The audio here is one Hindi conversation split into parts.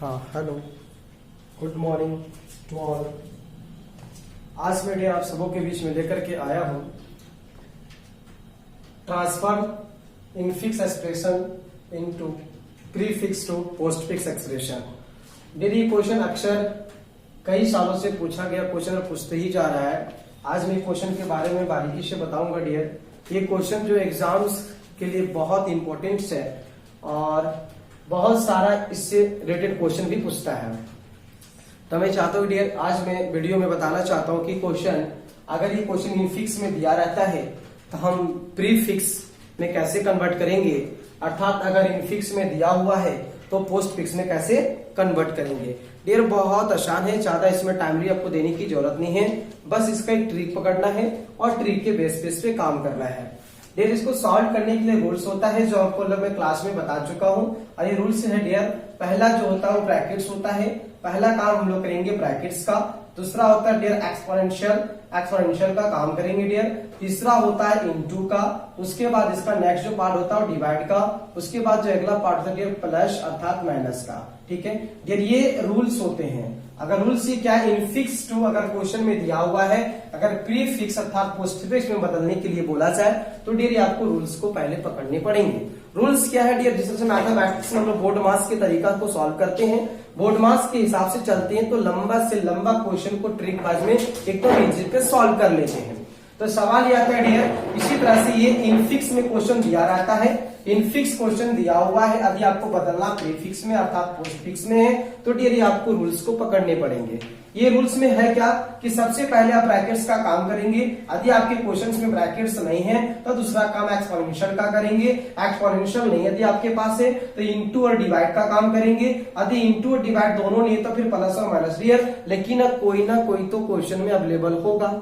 हाँ hello, good morning to all. आज मैं आप सबों के बीच में लेकर के आया हूं transfer infix expression into prefix to postfix expression. ये क्वेश्चन अक्सर कई सालों से पूछा गया क्वेश्चन और पूछते ही जा रहा है। आज मैं क्वेश्चन के बारे में बारीकी से बताऊंगा डियर। ये क्वेश्चन जो एग्जाम्स के लिए बहुत इंपॉर्टेंट है और बहुत सारा इससे रिलेटेड क्वेश्चन भी पूछता है। तो मैं चाहता हूँ डियर, आज मैं वीडियो में बताना चाहता हूँ कि क्वेश्चन अगर ये क्वेश्चन इनफिक्स में दिया रहता है तो हम प्रीफिक्स में कैसे कन्वर्ट करेंगे, अर्थात अगर इनफिक्स में दिया हुआ है तो पोस्ट फिक्स में कैसे कन्वर्ट करेंगे। डियर बहुत आसान है, ज्यादा इसमें टाइमली आपको देने की जरूरत नहीं है, बस इसका एक ट्रिक पकड़ना है और ट्रिक के बेस पे काम करना है। डियर इसको सॉल्व करने के लिए रूल्स होता है जो आपको मैं क्लास में बता चुका हूं। और ये रूल्स है डियर, पहला जो होता है वो ब्रैकेट्स होता है, पहला काम हम लोग करेंगे ब्रैकेट्स का। दूसरा होता है डियर एक्सपोनेंशियल का काम करेंगे डियर। तीसरा होता है इनटू का। उसके बाद इसका नेक्स्ट जो पार्ट होता है वो डिवाइड का। उसके बाद जो अगला पार्ट होता है डियर प्लस अर्थात माइनस का। ठीक है डियर, ये रूल्स होते हैं। अगर रूल्स ये क्या है, इनफिक्स टू अगर क्वेश्चन में दिया हुआ है, अगर प्रीफिक्स अर्थात पोस्टफिक्स में बदलने के लिए बोला जाए तो डियर ये आपको रूल्स को पहले पकड़ने पड़ेंगे। रूल्स क्या है डियर, जिस तरह से मैथमेटिक्स में हम लोग बोर्ड मास के तरीका को सॉल्व करते हैं, बोर्ड मास के हिसाब से चलते हैं तो लंबा से लंबा क्वेश्चन को ट्रिक वाइज में एकदम इजी पे सॉल्व कर लेते हैं। तो सवाल ये आता है डियर, इसी तरह से ये इनफिक्स में क्वेश्चन दिया रहता है, इनफिक्स क्वेश्चन दिया हुआ है, अभी आपको बदलना प्रीफिक्स में अर्थात पोस्टफिक्स में है, तो डियर ये आपको रूल्स को पकड़ने पड़ेंगे। ये रूल्स में है क्या कि सबसे पहले आप ब्रैकेट्स का काम करेंगे। यदि आपके क्वेश्चंस में ब्रैकेट्स नहीं है तो दूसरा काम एक्सपोनेंशियल का करेंगे। एक्सपोनेंशियल नहीं यदि आपके पास है तो इनटू और डिवाइड का काम करेंगे। यदि इनटू और डिवाइड दोनों नहीं तो फिर प्लस और माइनस। डियर लेकिन कोई ना कोई तो क्वेश्चन में अवेलेबल होगा,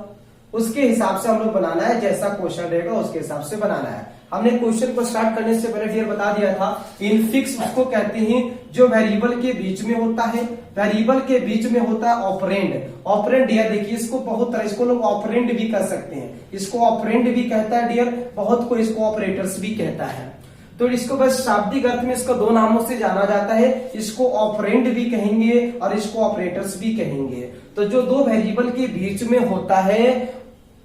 उसके हिसाब से हम लोग बनाना है, जैसा क्वेश्चन रहेगा उसके हिसाब से बनाना है। हमने क्वेश्चन को स्टार्ट करने से पहले डियर बता दिया था, इनफिक्स उसको कहते हैं जो वेरिएबल के बीच में होता है, वेरिएबल के बीच में होता है ऑपरेंड। ऑपरेंड डियर देखिए इसको बहुत तरह, इसको लोग ऑपरेंड भी कर सकते हैं, इसको ऑपरेंड भी कहता है डियर, बहुत को इसको ऑपरेटर्स भी कहता है। तो इसको बस शाब्दिक अर्थ में इसको दो नामों से जाना जाता है, इसको ऑपरेंड भी कहेंगे और इसको ऑपरेटर्स भी कहेंगे। तो जो दो वेरिएबल के बीच में होता है,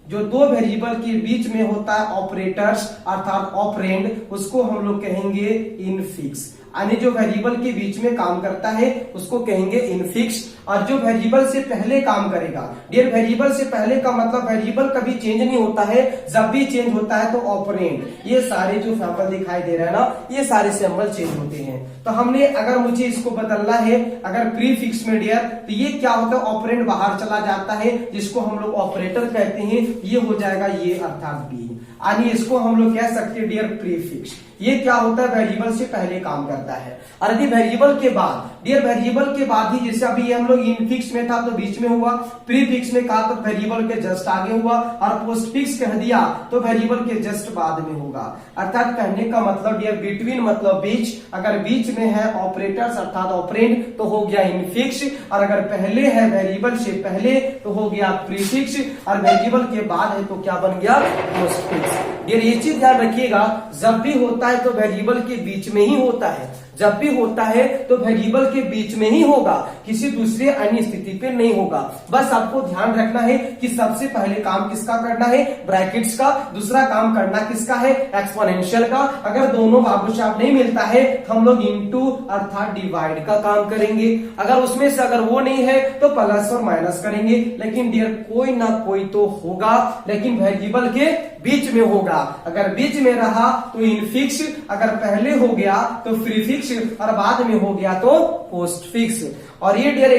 जो दो वेरिएबल के बीच में होता है ऑपरेटर्स अर्थात ऑपरेंड, उसको हम लोग कहेंगे इनफिक्स। यानी जो वेरिएबल के बीच में काम करता है उसको कहेंगे इनफिक्स। और जो वेरिएबल से पहले काम करेगा, डियर वेरिएबल से पहले का मतलब वेरिएबल कभी चेंज नहीं होता है, जब भी चेंज होता है तो ऑपरेंड। ये सारे जो सैंपल दिखाई दे रहे हैं ना, ये सारे सैंपल चेंज होते हैं। तो हमने अगर मुझे इसको बदलना है अगर प्रीफिक्स में डियर, तो ये क्या होता है ऑपरेंड बाहर चला जाता है, जिसको हम लोग ऑपरेटर कहते हैं, ये हो जाएगा ये अर्थात बी। यानी इसको हम लोग कह सकते हैं डियर प्रीफिक्स। ये क्या होता है वेरिएबल से पहले काम करता है। और यदि वेरिएबल के बाद, डियर वेरिएबल के बाद ही, जैसे अभी हम लोग इनफिक्स में था तो बीच में हुआ, प्रीफिक्स में कहा तो वेरिएबल के जस्ट आगे हुआ, और पोस्टफिक्स कह दिया तो वेरिएबल के जस्ट बाद में होगा। अर्थात कहने का मतलब डियर बिटवीन मतलब बीच, अगर बीच में है ऑपरेटर्स अर्थात ऑपरेंड तो हो गया इनफिक्स, और अगर पहले है वेरिएबल से पहले तो हो गया प्रीफिक्स, और वेरिएबल के बाद है तो क्या बन गया पोस्टफिक्स। ये चीज ध्यान रखिएगा, जब भी होता है तो वेरिएबल के बीच में ही होता है, जब भी होता है तो वेरिएबल के बीच में ही होगा, किसी दूसरे अन्य स्थिति पे नहीं होगा। बस आपको ध्यान रखना है कि सबसे पहले काम किसका करना है, ब्रैकेट्स का। दूसरा काम करना किसका है, एक्सपोनेंशियल का। अगर दोनों बाबू साहब नहीं मिलता है तो हम लोग इनटू अर्थात डिवाइड का काम करेंगे। अगर उसमें से अगर वो नहीं है तो प्लस और माइनस करेंगे। लेकिन डियर कोई ना कोई तो होगा, लेकिन वेरिएबल के बीच में होगा। अगर बीच में रहा तो इनफिक्स, अगर पहले हो गया तो प्रीफिक्स, और बाद में हो गया तो पोस्टफिक्स। और ये डियर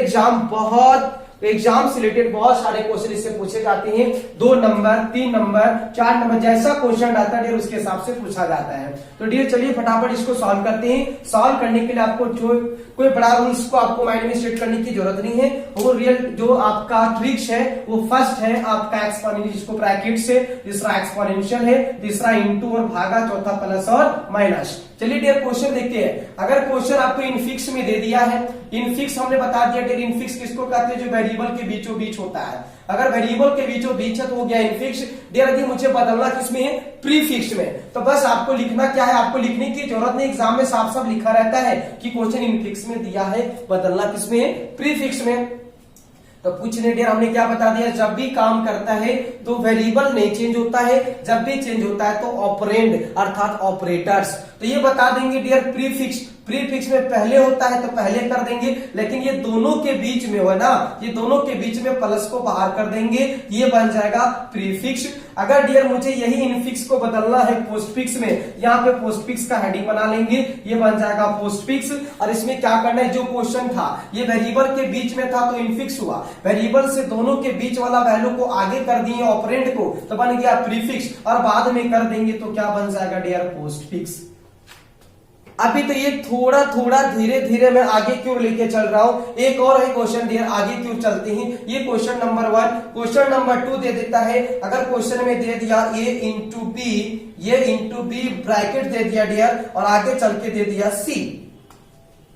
एग्जाम से रिलेटेड बहुत सारे क्वेश्चन इससे पूछे जाते हैं। 2 नंबर, 3 नंबर, 4 नंबर, जैसा क्वेश्चन आता है डियर उसके हिसाब से पूछा जाता है। तो डियर चलिए फटाफट इसको सॉल्व करते हैं। सॉल्व करने के लिए आपको जो कोई बड़ा रूल्स को आपको माइंड में सेट करने की जरूरत नहीं है। वो रियल जो आपका ट्रिक्स है वो फर्स्ट है आपका एक्सपोनेंशियल, जिसको ब्रैकेट से, दूसरा एक्सपोनेंशियल है, तीसरा इनटू और भागा, चौथा प्लस और माइनस। चलिए डियर क्वेश्चन देखते हैं। अगर क्वेश्चन आपको इनफिक्स में दे दिया है, इनफिक्स हमने बता दिया डियर इनफिक्स किसको कहते हैं, जो वेरिएबल के बीचों बीच होता है। अगर वेरिएबल के बीचों बीच है तो हो गया इनफिक्स। डियर यदि मुझे बदलना किसमें है, प्रीफिक्स में। तो बस आपको लिखना क्या है, आपको लिखने की जरूरत नहीं, एग्जाम में साफ साफ लिखा रहता है कि क्वेश्चन इनफिक्स में दिया है, बदलना किसमें, प्रीफिक्स में। तो कुछ नहीं डियर, हमने क्या बता दिया, जब भी काम करता है तो वेरिएबल नहीं चेंज होता है, जब भी चेंज होता है तो ऑपरेंड अर्थात ऑपरेटर्स। तो ये बता देंगे डियर प्रीफिक्स, प्रीफिक्स में पहले होता है तो पहले कर देंगे, लेकिन ये दोनों के बीच में हो ना, ये दोनों के बीच में प्लस को बाहर कर देंगे, ये बन जाएगा प्रीफिक्स। अगर डियर मुझे यही इनफिक्स को बदलना है पोस्टफिक्स में, यहाँ पे पोस्टफिक्स का हेडिंग बना लेंगे, ये बन जाएगा पोस्टफिक्स। और इसमें क्या करना है, जो क्वेश्चन था ये वेरिएबल के बीच में था तो इनफिक्स हुआ, वेरिएबल से दोनों के बीच वाला वैल्यू को आगे कर दिए ऑपरेंड को तो बन गया प्रीफिक्स, और बाद में कर देंगे तो क्या बन जाएगा डियर पोस्टफिक्स। अभी तो ये थोड़ा थोड़ा धीरे धीरे मैं आगे क्यों लेके चल रहा हूं, एक और है क्वेश्चन डियर, आगे क्यों चलते हैं। ये क्वेश्चन नंबर 1, क्वेश्चन नंबर 2 दे देता है, अगर क्वेश्चन में दे दिया a इंटू बी, ये इंटू बी ब्रैकेट दे दिया डियर, और आगे चल के दे दिया c।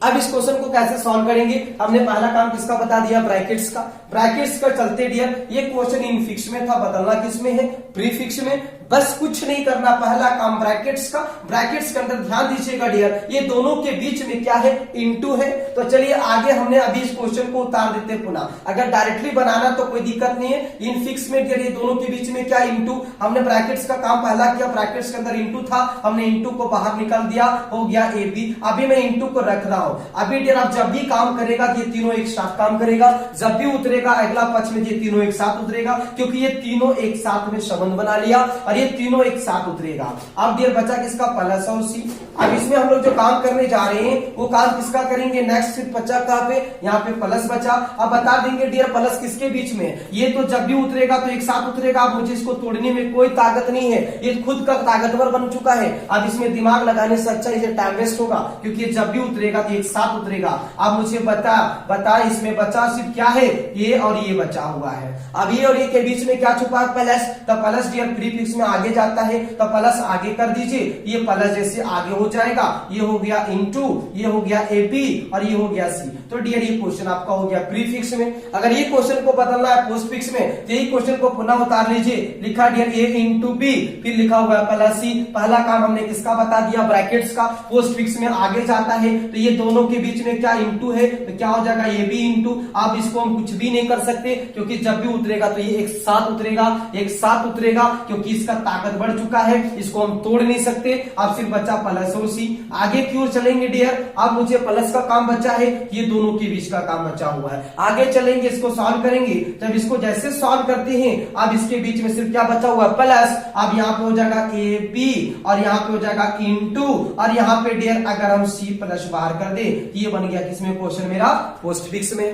अब इस क्वेश्चन को कैसे सॉल्व करेंगे, हमने पहला काम किसका बता दिया, ब्रैकेट्स का। ब्रैकेट्स का चलते डियर, ये क्वेश्चन इनफिक्स में था, बदलना किसमें है, प्रीफिक्स में। बस कुछ नहीं करना, पहला काम ब्रैकेट्स का, ब्रैकेट्स के अंदर ध्यान दीजिएगा डियर, ये दोनों के बीच में क्या है, इनटू है। तो चलिए आगे हमने अभी इस क्वेश्चन को उतार देते हैं पुनः, अगर डायरेक्टली बनाना तो कोई दिक्कत नहीं है। इनफिक्स में डियर ये दोनों के बीच में क्या, इनटू। हमने ब्रैकेट्स का काम पहला किया, ब्रैकेट्स के अंदर इनटू था, हमने इनटू को बाहर निकाल दिया, हो गया ए बी। अभी मैं इनटू को रख रहा हूं। अभी डियर आप जब भी काम करेगा ये तीनों एक साथ काम करेगा, जब भी उतरेगा अगला पक्ष में ये तीनों एक साथ उतरेगा, क्योंकि ये तीनों एक साथ में संबंध बना लिया और ये तीनों एक साथ उतरेगा। अब डियर बचा किसका, प्लस और सी। अब इसमें हम लोग जो काम करने जा रहे हैं वो काम किसका करेंगे, नेक्स्ट सिर्फ बचा कहां पे, यहाँ पे प्लस बचा। अब बता देंगे डियर प्लस किसके बीच में, ये तो जब भी उतरेगा तो एक साथ उतरेगा। अब मुझे इसको तोड़ने में कोई ताकत नहीं है, ये खुद का ताकतवर बन चुका है। अब इसमें दिमाग लगाने से अच्छा इसे टाइम वेस्ट होगा, क्योंकि ये जब भी उतरेगा तो एक साथ उतरेगा। अब मुझे बता इसमें बचा सिर्फ क्या है, ये और ये बचा हुआ है। अब ये और ये के बीच में क्या छुपा है, प्लस। तो प्लस डियर प्रीफिक्स में आगे जाता है तो प्लस आगे कर दीजिए, ये प्लस जैसे आगे हो जाएगा, ये हो गया इनटू, ये हो गया ए बी और ये हो गया सी। तो डियर ये क्वेश्चन आपका हो गया प्रीफिक्स में। अगर ये क्वेश्चन को बदलना है पोस्टफिक्स में तो यही क्वेश्चन को पुनः उतार लीजिए, लिखा डियर ए इंटू बी, फिर लिखा हुआ है प्लस सी। पहला काम हमने किसका बता दिया, ब्रैकेट्स का। पोस्टफिक्स में आगे जाता है तो ये दोनों के बीच में क्या, इनटू है, तो क्या हो जाएगा, ये भी इनटू। अब इसको हम कुछ भी नहीं कर सकते, क्योंकि जब भी उतरेगा तो ये एक साथ उतरेगा, एक साथ उतरेगा, क्योंकि इसका ताकत बढ़ चुका है, इसको हम तोड़ नहीं सकते। अब सिर्फ बचा प्लस और सी। आगे क्यों चलेंगे डियर, अब मुझे प्लस का काम बचा है, ये दोनों के बीच का काम बचा हुआ है। आगे चलेंगे, इसको सॉल्व करेंगे। जब इसको जैसे सॉल्व करते हैं, अब इसके बीच में सिर्फ क्या बचा हुआ है, प्लस। अब यहाँ पे हो जाएगा ए बी और यहाँ पे हो जाएगा इनटू, और यहाँ पे डियर अगर हम सी प्लस बाहर कर दे, ये बन गया किसमें क्वेश्चन मेरा, पोस्टफिक्स में।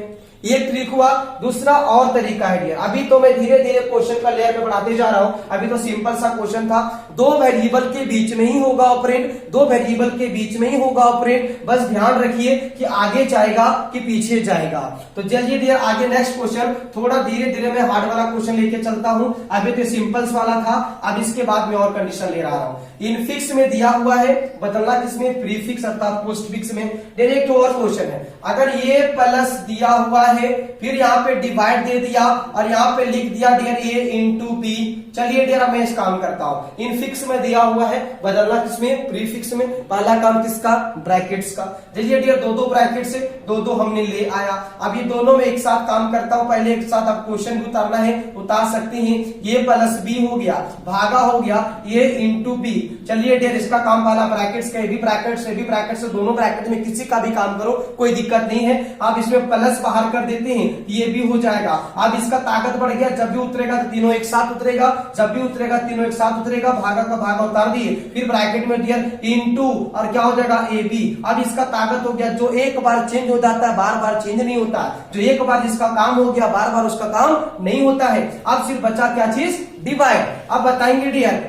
ये ट्रिक हुआ। दूसरा और तरीका है डियर, अभी तो मैं धीरे धीरे क्वेश्चन का लेयर में बढ़ाते जा रहा हूं। अभी तो सिंपल सा क्वेश्चन था, दो वेरिएबल के बीच में ही होगा ऑपरेंड, दो वेरिएबल के बीच में ही होगा ऑपरेंड। बस ध्यान रखिए कि आगे जाएगा कि पीछे जाएगा। तो चलिए डियर आगे नेक्स्ट क्वेश्चन, थोड़ा धीरे धीरे मैं हार्ड वाला क्वेश्चन लेके चलता हूं। अभी तो सिंपल्स वाला था, अब इसके बाद मैं और कंडीशन ले रहा हूं। इनफिक्स में दिया हुआ है, बदलना किसमें, प्रीफिक्स अर्थात पोस्टफिक्स में। डायरेक्ट और क्वेश्चन है, अगर ये प्लस दिया हुआ है, फिर यहाँ पे डिवाइड दे दिया और यहाँ पे लिख दिया डियर ए इंटू बी। चलिए डियर मैं इस काम करता हूं। इनफिक्स में दिया हुआ है, बदलना किसमें, प्रीफिक्स में। पहला काम किसका, ब्रैकेट्स का। चलिए डियर दो दो ब्रैकेट से दो दो हमने ले आया। अब ये दोनों में एक साथ काम करता हूं, पहले एक साथ आप क्वेश्चन भी उतारना है उतार सकते हैं। ये प्लस बी हो गया, भागा हो गया ये इंटू बी। चलिए डियर इसका काम पहला ब्रैकेट्स का, ये भी ब्रैकेट से भी ब्रैकेट से, दोनों ब्रैकेट में किसी का भी काम करो कोई दिक्कत नहीं है। अब इसमें प्लस बाहर कर देते हैं, ये भी हो जाएगा। अब इसका ताकत बढ़ गया, जब भी उतरेगा तो तीनों एक साथ उतरेगा, जब भी उतरेगा तीनों एक साथ उतरेगा। भागा का भागा उतार दिए, फिर ब्रैकेट में डियर इनटू और क्या हो जाएगा ए बी। अब इसका ताकत हो गया, जो एक बार चेंज हो जाता है बार बार चेंज नहीं होता, जो एक बार जिसका काम हो गया बार बार उसका काम नहीं होता है। अब सिर्फ बचा क्या चीज, डिवाइड। अब बताएंगे डियर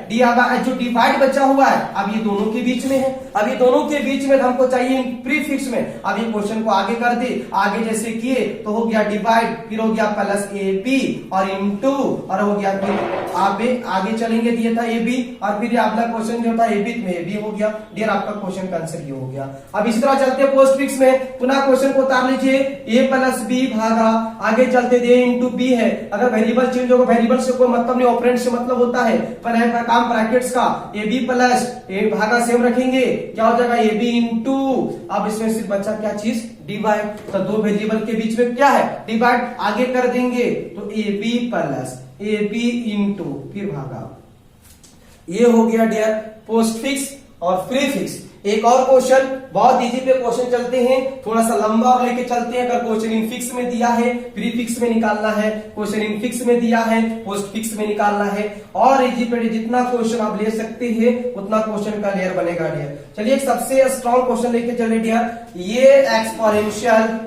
जो डिवाइड बचा हुआ है, अब ये दोनों के बीच में है, अब ये दोनों के बीच में हमको चाहिए प्रीफिक्स में। अब ये क्वेश्चन को आगे कर दे, आगे जैसे किए तो हो गया डिवाइड, फिर हो गया प्लस ए बी और इनटू और हो गया फिर आगे चलेंगे, दिया था ए बी और फिर अगला क्वेश्चन जो था ए बी में ए बी हो गया। डियर आपका क्वेश्चन का आंसर ये हो गया। अब इस तरह चलते पोस्टफिक्स में, पुनः क्वेश्चन को उतार लीजिए, ए प्लस बी भागा, आगे चलते दे इंटू बी है। अगर वेरिएबल चेंज होगा, वेरिएबल से कोई मतलब नहीं, फ्रेंड से मतलब होता है, पर काम ब्रैकेट्स का ए बी प्लस ए भागा सेम रखेंगे, क्या हो जाएगा ए बी इंटू, अब इसमें सिर्फ बचा क्या चीज, डिवाइड, तो दो वेरिएबल के बीच में क्या है, डिवाइड, आगे कर देंगे तो A B plus A B into फिर भागा, ये हो गया डियर पोस्ट फिक्स और प्री फिक्स। एक और क्वेश्चन, बहुत इजी पे क्वेश्चन चलते हैं, थोड़ा सा लंबा और लेके चलते हैं। अगर क्वेश्चन इन फिक्स में दिया है, प्री फिक्स में निकालना है, क्वेश्चन इन फिक्स में दिया है, पोस्ट फिक्स में निकालना है, और इजी पे जितना क्वेश्चन आप ले सकते हैं उतना क्वेश्चन का लेयर बनेगा डियर। चलिए एक सबसे स्ट्रॉन्ग क्वेश्चन लेके चले डियर, ये एक्सपोनेंशियल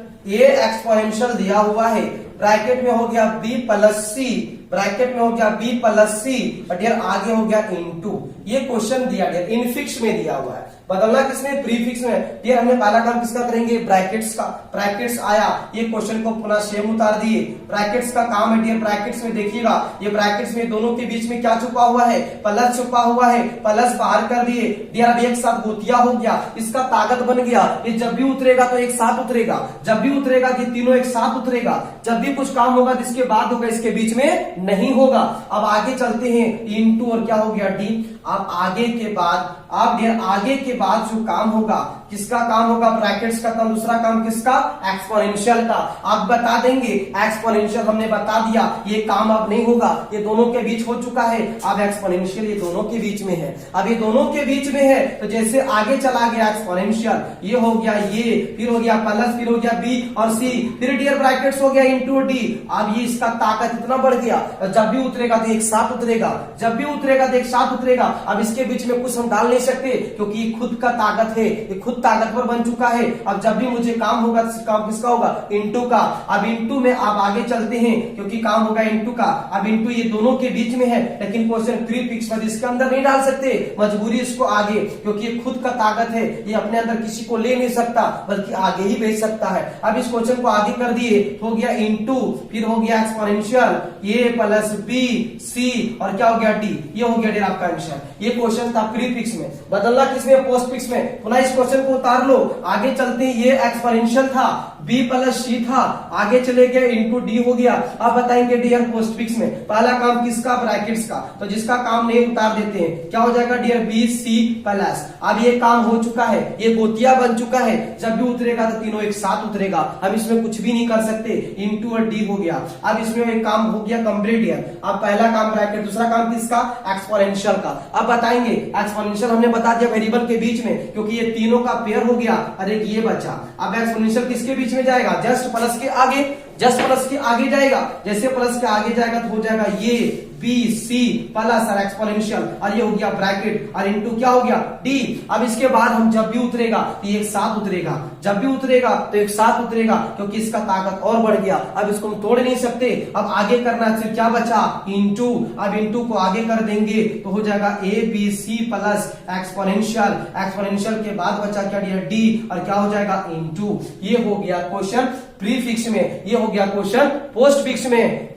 दिया हुआ है, ब्रैकेट में हो गया b प्लस सी, ब्रैकेट में हो गया b प्लस सी, और डियर आगे हो गया इनटू, ये क्वेश्चन दिया डियर इन फिक्स में दिया हुआ है, बदलना किसमें, प्री फिक्स में। डियर हमने पहला काम किसका करेंगे, ब्रैकेट्स का, ब्रैकेट्स आया, ये क्वेश्चन को पुनः सेम उतार दिए, ब्रैकेट्स का काम है डियर, ब्रैकेट्स में देखिएगा, ये ब्रैकेट्स में दोनों के बीच में क्या छुपा हुआ है, प्लस छुपा हुआ है, प्लस बाहर कर दिए डियर, अब एक साथ गोतिया हो गया, इसका ताकत बन गया, ये जब भी उतरेगा तो एक साथ उतरेगा, जब भी उतरेगा ये तीनों एक साथ उतरेगा, जब भी कुछ काम होगा जिसके बाद होगा इसके बीच में नहीं होगा। अब आगे चलते हैं, इनटू और क्या हो गया डी, अब आगे के बाद, अब डियर आगे के बाद जो काम होगा, किसका काम होगा, ब्रैकेट्स का, तो दूसरा काम किसका, एक्सपोनेंशियल का। आप बता देंगे एक्सपोनेंशियल, हमने बता दिया ये काम अब नहीं होगा, ये दोनों के बीच हो चुका है, अब एक्सपोनेंशियल ये दोनों के बीच में है, अब ये दोनों के बीच में है, तो जैसे आगे चला गया एक्सपोनेंशियल, ये हो गया ये, फिर हो गया प्लस, फिर हो गया बी और सी, फिर डियर ब्रैकेट्स हो गया इनटू डी, अब ये इसका ताकत इतना बढ़ गया, जब भी उतरेगा तो एक साथ उतरेगा, जब भी उतरेगा तो एक साथ उतरेगा, अब इसके बीच में कुछ हम डाल नहीं सकते क्योंकि ये खुद का ताकत है, ये खुद ताकतवर बन चुका है। अब जब भी मुझे काम होगा, काम किसका होगा, इनटू का, अब इनटू में आप आगे चलते हैं क्योंकि काम होगा इनटू का, अब इनटू ये दोनों के बीच में है, लेकिन क्वेश्चन प्री फिक्स में इसके अंदर नहीं डाल सकते, मजबूरी इसको आगे, क्योंकि ये खुद का ताकत है, ये अपने अंदर किसी को ले नहीं सकता बल्कि आगे ही भेज सकता है। अब इस क्वेश्चन को आगे कर दिए, हो गया इनटू, फिर हो गया एक्सपोनेंशियल, ये प्लस बी सी और क्या हो गया डी, ये हो गया डियर आपका आंसर। ये क्वेश्चन था प्री फिक्स में, बदलना किसमें, पोस्ट फिक्स में। पुनः इस क्वेश्चन को उतार लो, आगे चलते हैं, ये एक्सपोनेंशियल था, b प्लस सी था, आगे चले गए इनटू डी हो गया। अब बताएंगे डियर पोस्ट फिक्स में पहला काम किसका, ब्रैकेट्स का, तो जिसका काम नहीं उतार देते हैं, क्या हो जाएगा डियर बी सी प्लस, अब ये काम हो चुका है, ये गोतिया बन चुका है, जब भी उतरेगा तो तीनों एक साथ उतरेगा, हम इसमें कुछ भी नहीं कर सकते, इनटू और डी हो गया। अब इसमें एक काम हो गया कंप्लीट डियर, अब पहला काम ब्रैकेट, दूसरा काम किसका, एक्सपोनेंशियल का। अब बताएंगे एक्सपोनेंशियल हमने बता दिया वेरिएबल के बीच में, क्योंकि ये तीनों का पेयर हो गया, अरे ये बचा, अब एक्सपोनेंशियल किसके बीच में जाएगा, जस्ट प्लस के आगे, जस्ट प्लस के आगे जाएगा, जैसे प्लस के आगे जाएगा तो हो जाएगा ये बी सी प्लस और एक्सपोनेंशियल, और ये हो गया ब्रैकेट और इनटू क्या हो गया डी। अब इसके बाद हम जब भी उतरेगा तो ये एक साथ उतरेगा, जब भी उतरेगा तो एक साथ उतरेगा, क्योंकि इसका ताकत और बढ़ गया, अब इसको हम तोड़ नहीं सकते। अब आगे करना फिर क्या बचा, इनटू, अब इनटू को आगे कर देंगे तो हो जाएगा A B C plus exponential, exponential के बाद बचा क्या डियर डी, और क्या हो जाएगा इनटू। ये हो गया क्वेश्चन प्री फिक्स में, ये हो गया क्वेश्चन पोस्ट फिक्स में।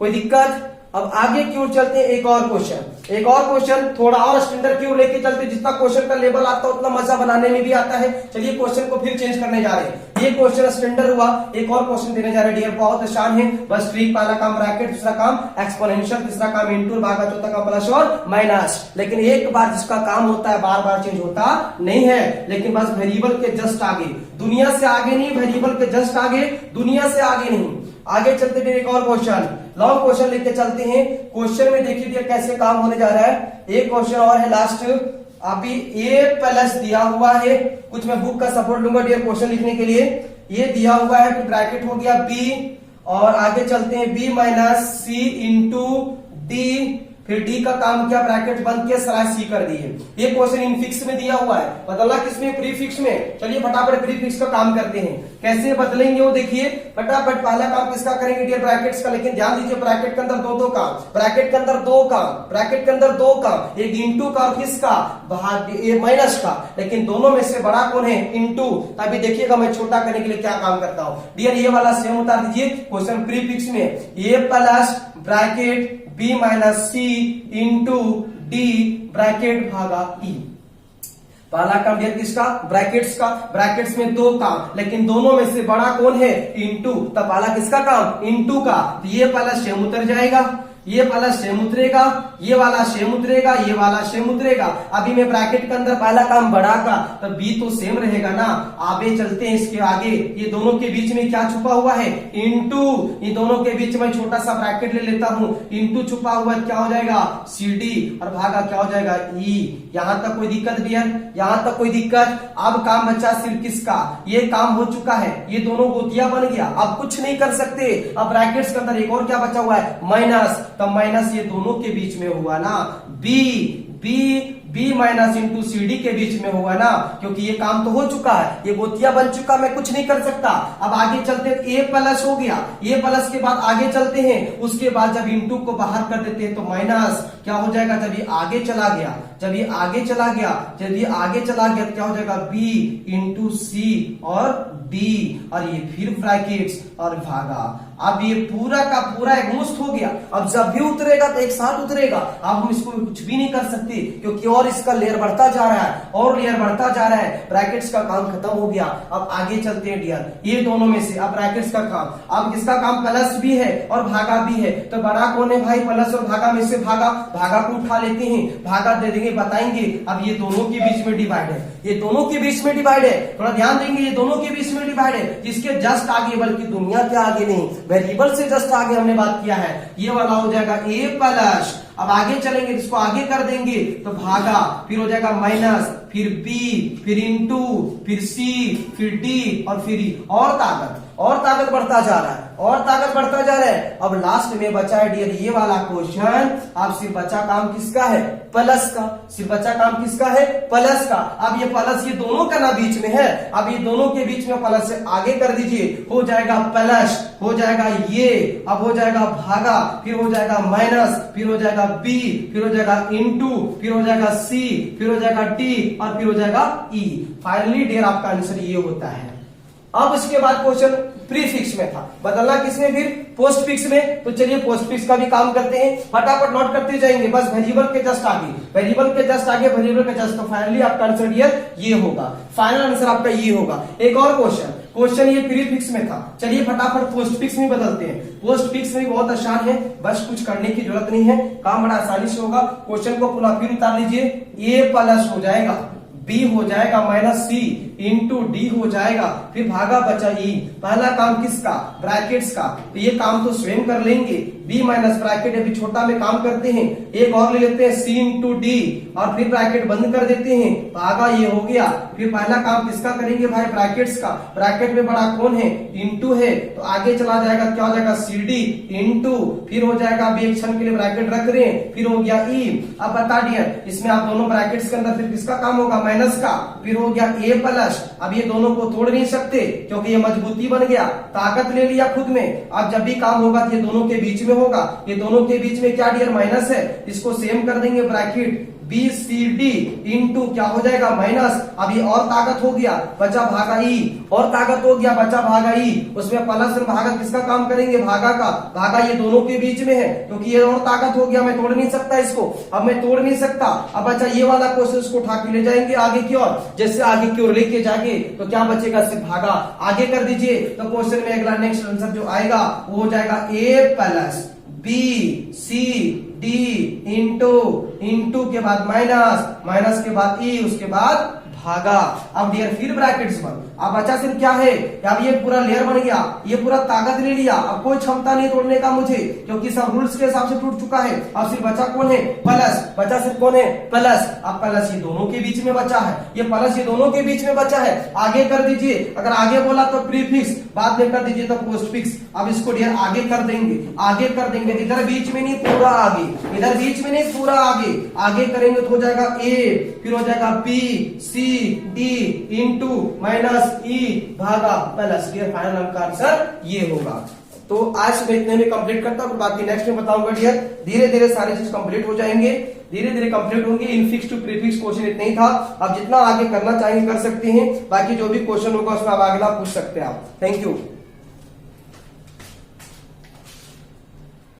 कोई दिक्कत? अब आगे की ओर चलते हैं, एक और क्वेश्चन थोड़ा और स्टैंडर्ड की ओर लेके चलते, जितना क्वेश्चन का लेवल आता है उतना मजा बनाने में भी आता है। चलिए क्वेश्चन को फिर चेंज करने जा रहे हैं, ये क्वेश्चन स्टैंडर्ड हुआ, एक और क्वेश्चन देने जा रहे हैं डियर, बहुत आसान है, बस ट्रिक, पहला काम ब्रैकेट, दूसरा काम एक्सपोनेंशियल, तीसरा काम इनटू, भागा, चौथा काम प्लस और माइनस। लेकिन एक बार जिसका काम होता है बार बार चेंज होता नहीं है, लेकिन बस वेरिएबल के जस्ट आगे, दुनिया से आगे नहीं, वेरिएबल के जस्ट आगे, दुनिया से आगे नहीं। आगे चलते हैं, एक और क्वेश्चन, लॉन्ग क्वेश्चन लेके चलते हैं। क्वेश्चन में देखिए कैसे काम होने जा रहा है, एक क्वेश्चन और है लास्ट, अभी ए प्लस दिया हुआ है, कुछ मैं बुक का सपोर्ट लूंगा डियर क्वेश्चन लिखने के लिए, ये दिया हुआ है, फिर ब्रैकेट हो गया बी, और आगे चलते हैं बी माइनस सी इंटू डी, फिर डी का काम किया, ब्रैकेट बंद किया, स्लैश सी कर दिए। ये क्वेश्चन इन फिक्स में दिया हुआ है, बदलना किसमें, प्री फिक्स में। चलिए फटाफट प्री फिक्स का काम करते हैं, कैसे बदलेंगे वो देखिए फटाफट। पहला काम किसका करेंगे डियर, ब्रैकेट्स का, लेकिन ध्यान दीजिए ब्रैकेट के अंदर दो काम, ब्रैकेट के अंदर दो काम, ब्रैकेट के अंदर दो काम, एक इंटू का और किसका, माइनस का, लेकिन दोनों में से बड़ा कौन है, इंटू। तभी देखिएगा मैं छोटा करने के लिए क्या काम करता हूं डियर, ये वाला सेम उतार दीजिए क्वेश्चन प्री फिक्स में, ए प्लस ब्रैकेट बी माइनस सी इंटू डी ब्रैकेट भागा ई। पहला काम डियर किसका, ब्रैकेट्स का, ब्रैकेट्स में दो काम, लेकिन दोनों में से बड़ा कौन है, इनटू, तब पहला किसका काम, इनटू का, तो ये पहला सेम उतर जाएगा, ये वाला सेम उतरेगा, ये वाला सेम उतरेगा, ये वाला सेम उतरेगा। अभी मैं ब्रैकेट के अंदर पहला काम बढ़ा का तो बी तो सेम रहेगा ना। आगे चलते हैं इसके आगे, ये दोनों के बीच में क्या छुपा हुआ है, इनटू। ये दोनों के बीच में छोटा सा ब्रैकेट ले लेता हूं, इनटू छुपा हुआ क्या हो जाएगा, सी डी, और भागा क्या हो जाएगा, ई। यहां तक कोई दिक्कत डियर, यहां तक कोई दिक्कत। अब काम बचा सिर्फ किसका, ये काम हो चुका है, ये दोनों गोतिया बन गया, अब कुछ नहीं कर सकते। अब ब्रैकेट्स के अंदर एक और क्या बचा हुआ है, माइनस। तो माइनस ये दोनों के बीच में हुआ ना, B B B minus into C D के बीच में हुआ ना, क्योंकि ये काम तो हो चुका है, ये गोतिया बन चुका, मैं कुछ नहीं कर सकता। अब आगे चलते, ए प्लस हो गया, ए प्लस के बाद आगे चलते हैं, उसके बाद जब इंटू को बाहर कर देते हैं तो माइनस क्या हो जाएगा, जब ये आगे चला गया, जब ये आगे चला गया, जब ये आगे चला गया तो क्या हो जाएगा, बी इंटू सी और डी, और ये फिर ब्रैकेट्स और भागा। अब ये पूरा का पूरा एक मुश्त हो गया। अब जब भी उतरेगा तो एक साथ उतरेगा, अब हम इसको कुछ भी नहीं कर सकते, क्योंकि और इसका लेयर बढ़ता जा रहा है, और लेयर बढ़ता जा रहा है। ब्रैकेट्स का काम खत्म हो गया। अब आगे चलते हैं डियर, ये दोनों में से अब ब्रैकेट्स का काम, अब किसका काम, प्लस भी है और भागा भी है। तो बड़ा कौन है भाई, प्लस और भागा में से भागा, भागा को उठा लेते हैं, भागा दे देंगे, बताएंगे। अब ये दोनों के बीच में डिवाइड है, ये दोनों के बीच में डिवाइड है, थोड़ा ध्यान देंगे, ये दोनों के बीच में डिवाइड है, जिसके जस्ट आगे, बल्कि दुनिया के आगे नहीं, वेरिएबल से जस्ट आगे हमने बात किया है। ये वाला हो जाएगा ए प्लस। अब आगे चलेंगे, इसको आगे कर देंगे तो भागा, फिर हो जाएगा माइनस, फिर बी, फिर इंटू, फिर सी, फिर डी, और फिर ई। और ताकत बढ़ता जा रहा है, और ताकत बढ़ता जा रहा है। अब लास्ट में बचा है डियर ये वाला क्वेश्चन। अब सिर्फ बचा काम किसका है, प्लस का, सिर्फ बचा काम किसका है, प्लस का। अब ये प्लस ये दोनों का ना बीच में है, अब ये दोनों के बीच में प्लस से आगे कर दीजिए, हो जाएगा प्लस, हो जाएगा ये, अब हो जाएगा भागा, फिर हो जाएगा माइनस, फिर हो जाएगा बी, फिर हो जाएगा इंटू, फिर हो जाएगा सी, फिर हो जाएगा डी, और फिर हो जाएगा ई। फाइनली डियर आपका आंसर ये होता है। अब इसके बाद क्वेश्चन प्रीफिक्स में था, बदलना किसमें, फिर पोस्ट फिक्स में। तो चलिए पोस्ट फिक्स का भी काम करते हैं, फटाफट नोट करते जाएंगे, बस वेरिएबल के जस्ट आगे, वेरिएबल के जस्ट आगे, वेरिएबल के जस्ट। तो फाइनली आपका आंसर ये होगा, फाइनल आंसर आपका ये होगा। एक और क्वेश्चन ये प्रीफिक्स में था, चलिए फटाफट पोस्ट फिक्स में बदलते हैं। पोस्ट फिक्स में बहुत आसान है, बस कुछ करने की जरूरत नहीं है, काम बड़ा आसानी से होगा। क्वेश्चन को पुनः फिर उतार लीजिए, ए प्लस हो जाएगा, बी हो जाएगा माइनस सी, इंटू डी हो जाएगा, फिर भागा बचा ई। पहला काम किसका, ब्रैकेट्स का, तो ये काम तो स्वयं कर लेंगे, बी माइनस ब्रैकेट अभी छोटा में काम करते हैं, एक और ले लेते हैं सी इंटू डी, और फिर ब्रैकेट बंद कर देते हैं, भागा ये हो गया। फिर पहला काम किसका करेंगे भाई, ब्रैकेट्स का, ब्रैकेट में बड़ा कौन है, इंटू है, तो आगे चला जाएगा, क्या हो जाएगा, सी डी इंटू, फिर हो जाएगा, अभी एक क्षण के लिए ब्रैकेट रख रहे हैं, फिर हो गया ई। अब बता दिया, इसमें आप दोनों ब्रैकेट्स के अंदर फिर किसका काम होगा, माइनस का, फिर हो गया ए प्लस। अब ये दोनों को तोड़ नहीं सकते, क्योंकि ये मजबूती बन गया, ताकत ले लिया खुद में। अब जब भी काम होगा तो ये दोनों के बीच में होगा, ये दोनों के बीच में क्या डियर, माइनस है, इसको सेम कर देंगे, bracket B C D into क्या हो जाएगा, माइनस। अब ये और ताकत हो गया, बचा भागा ई, और ताकत हो गया, बचा भागा ई। उसमें प्लस और भागा किसका काम करेंगे, भागा का, भागा ये दोनों के बीच में है, क्योंकि ये और ताकत हो गया, मैं तोड़ नहीं सकता इसको, अब मैं तोड़ नहीं सकता। अब बचा ये वाला क्वेश्चन को उठा के ले जाएंगे आगे की ओर, जैसे आगे की ओर लेके जाके तो क्या बचेगा, सिर्फ भागा, आगे कर दीजिए। तो क्वेश्चन में अगला नेक्स्ट आंसर जो आएगा वो हो जाएगा A plus B C D into के बाद माइनस, माइनस के बाद ई, उसके बाद भागा। अब डियर फिर ब्रैकेट्स बंद। अब बचा सिर्फ क्या है, अब ये पूरा लेयर बन गया, ये पूरा ताकत ले लिया, अब कोई क्षमता नहीं तोड़ने का मुझे, क्योंकि सब रूल्स के हिसाब से टूट चुका है। अब सिर्फ बचा कौन है, प्लस, बचा सिर्फ कौन है, प्लस। अब प्लस ये दोनों के बीच में बचा है, ये प्लस ये दोनों के बीच में बचा है, आगे कर दीजिए। अगर आगे बोला तो प्रीफिक्स, बाद में कर दीजिए तो पोस्टफिक्स। अब इसको डियर आगे कर देंगे, आगे कर देंगे, इधर बीच में नहीं पूरा आगे, इधर बीच में नहीं पूरा आगे, आगे करेंगे तो हो जाएगा ए, फिर हो जाएगा B C D into minus E भागा प्लस। ये फाइनल आपका आंसर ये होगा। तो आज मैं इतने में कंप्लीट करता हूँ, बाकी नेक्स्ट में बताऊंगा डियर। धीरे धीरे सारी चीज कंप्लीट हो जाएंगे, धीरे धीरे कंप्लीट होंगे। इनफिक्स टू प्रीफिक्स क्वेश्चन इतना ही था, अब जितना आगे करना चाहिए कर सकते हैं, बाकी जो भी क्वेश्चन होगा उसमें आप अगला पूछ सकते हैं आप। Thank you.